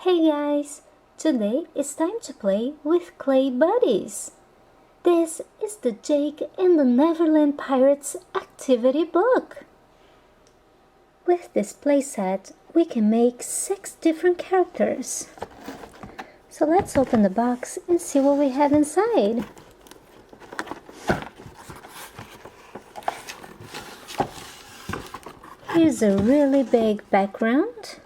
Hey guys! Today it's time to play with clay buddies. This is the Jake and the Neverland Pirates activity book. With this playset, we can make 6 different characters. So let's open the box and see what we have inside. Here's a really big background.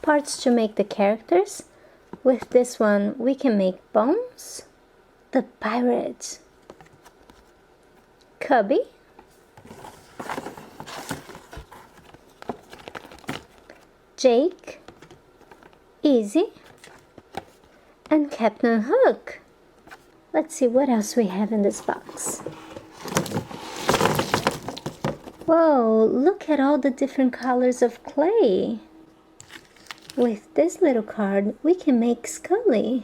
Parts to make the characters. With this one we can make Bones, the pirate, Cubby, Jake, Izzy, and Captain Hook. Let's see what else we have in this box. Whoa, look at all the different colors of clay. With this little card, we can make Skully.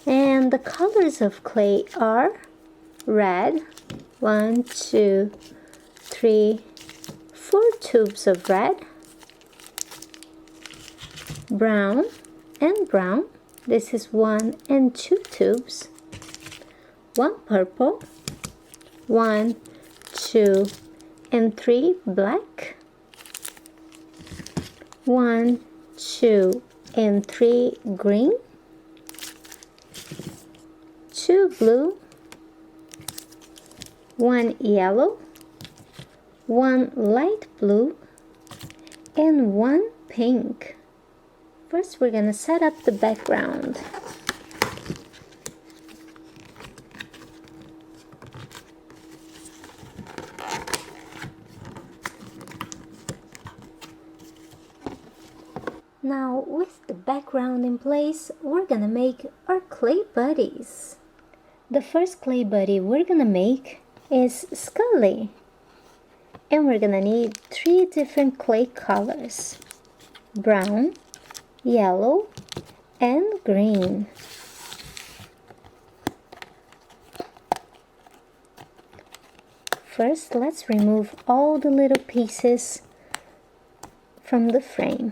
And the colors of clay are red, 1, 2, 3, 4 tubes of red, brown and brown, this is 1 and 2 tubes, 1 purple, 1, 2, and 3 black, 1, 2, and 3 green, 2 blue, 1 yellow, 1 light blue, and 1 pink. First, we're gonna set up the background. Now, with the background in place, we're gonna make our clay buddies. The first clay buddy we're gonna make is Skully. And we're gonna need 3 different clay colors: brown, yellow, and green. First, let's remove all the little pieces from the frame.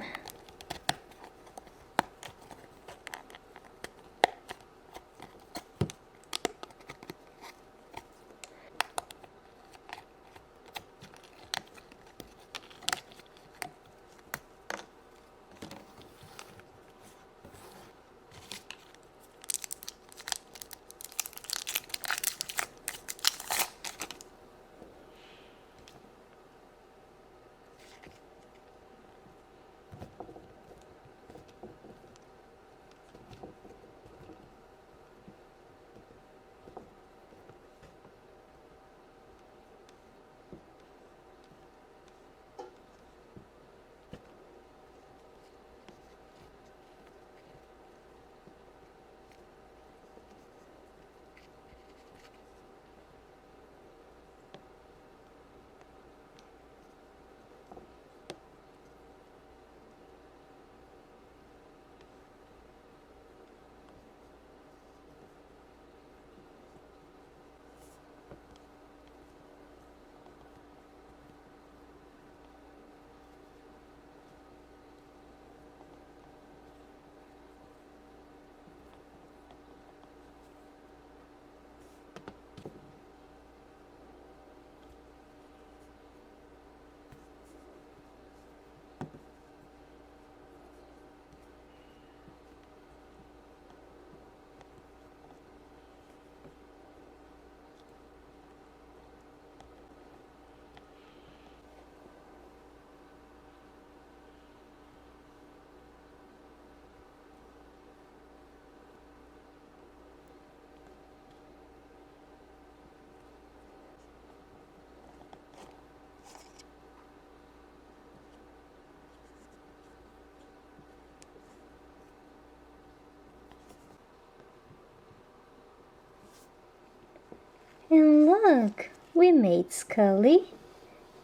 And look, we made Skully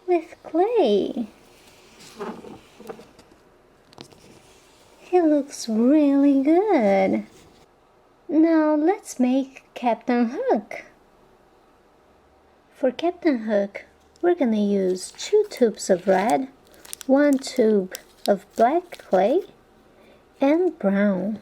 with clay. He looks really good. Now let's make Captain Hook. For Captain Hook, we're gonna use 2 tubes of red, 1 tube of black clay, and brown.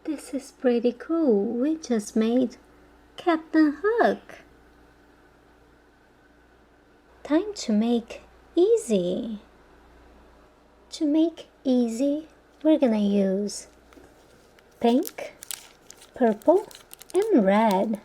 This is pretty cool. We just made Captain Hook. Time to make Izzy. To make Izzy, we're gonna use pink, purple, and red.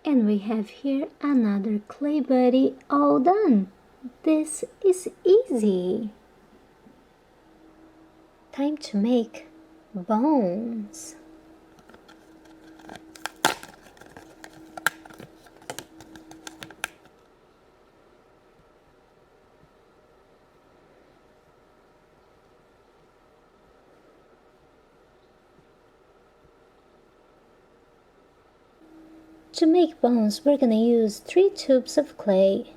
And we have here another clay buddy all done. This is easy. Time to make bones. To make bones, we're gonna use 3 tubes of clay.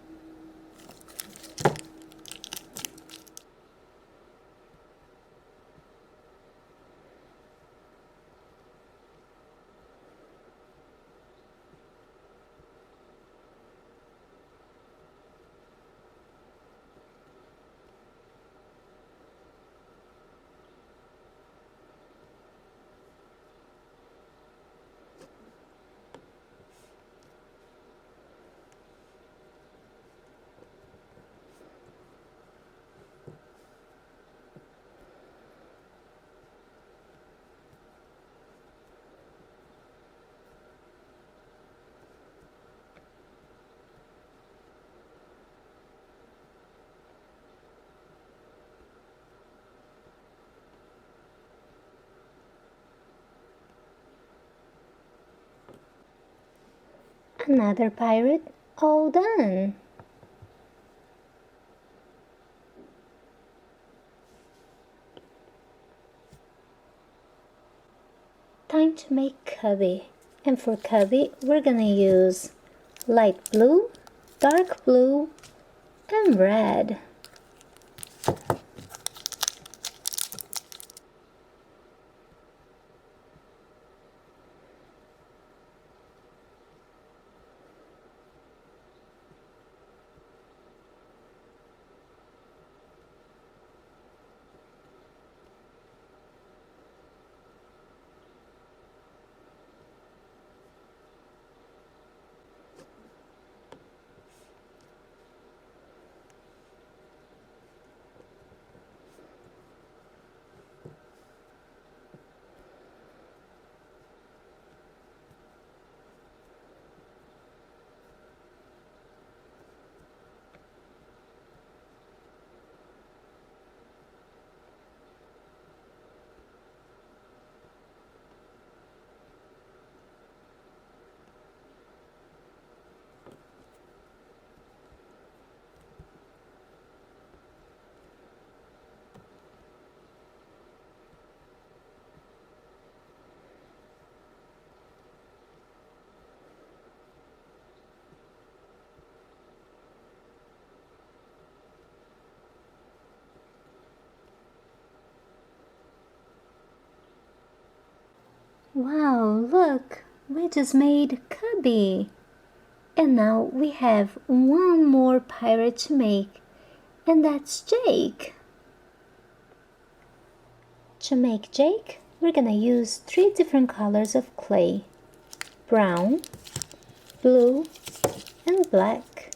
Another pirate all done. Time to make Cubby. And for Cubby, we're gonna use light blue, dark blue, and red. Wow, look, we just made Cubby. And now we have one more pirate to make, and that's Jake. To make Jake, we're gonna use 3 different colors of clay: brown, blue, and black.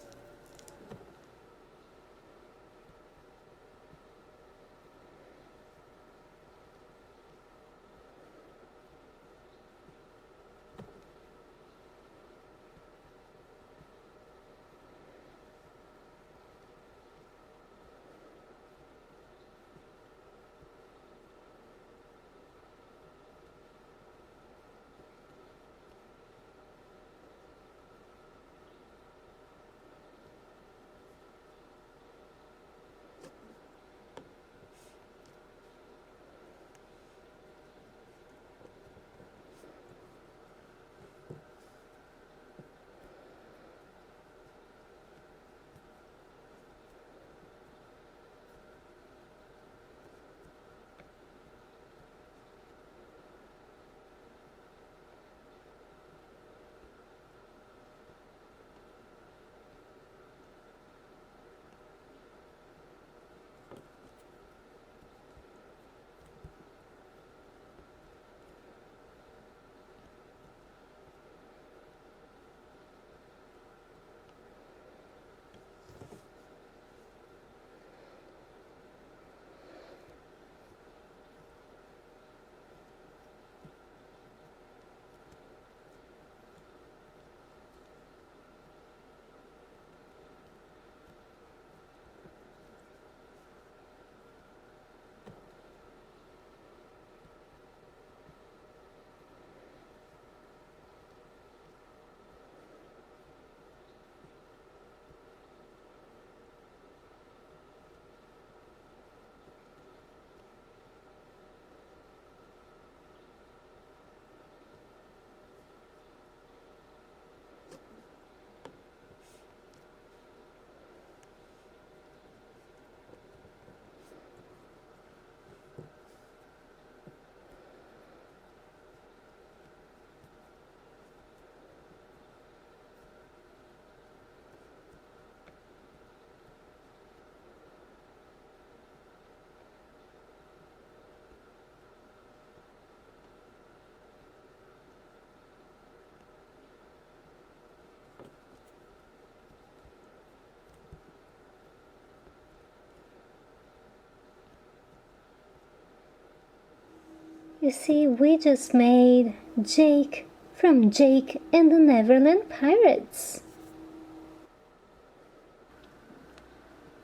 You see, we just made Jake from Jake and the Neverland Pirates.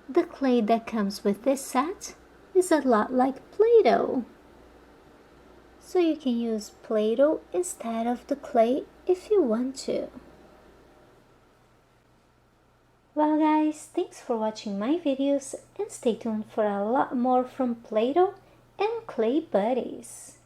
The clay that comes with this set is a lot like Play-Doh. So you can use Play-Doh instead of the clay if you want to. Well guys, thanks for watching my videos and stay tuned for a lot more from Play-Doh and Clay Buddies.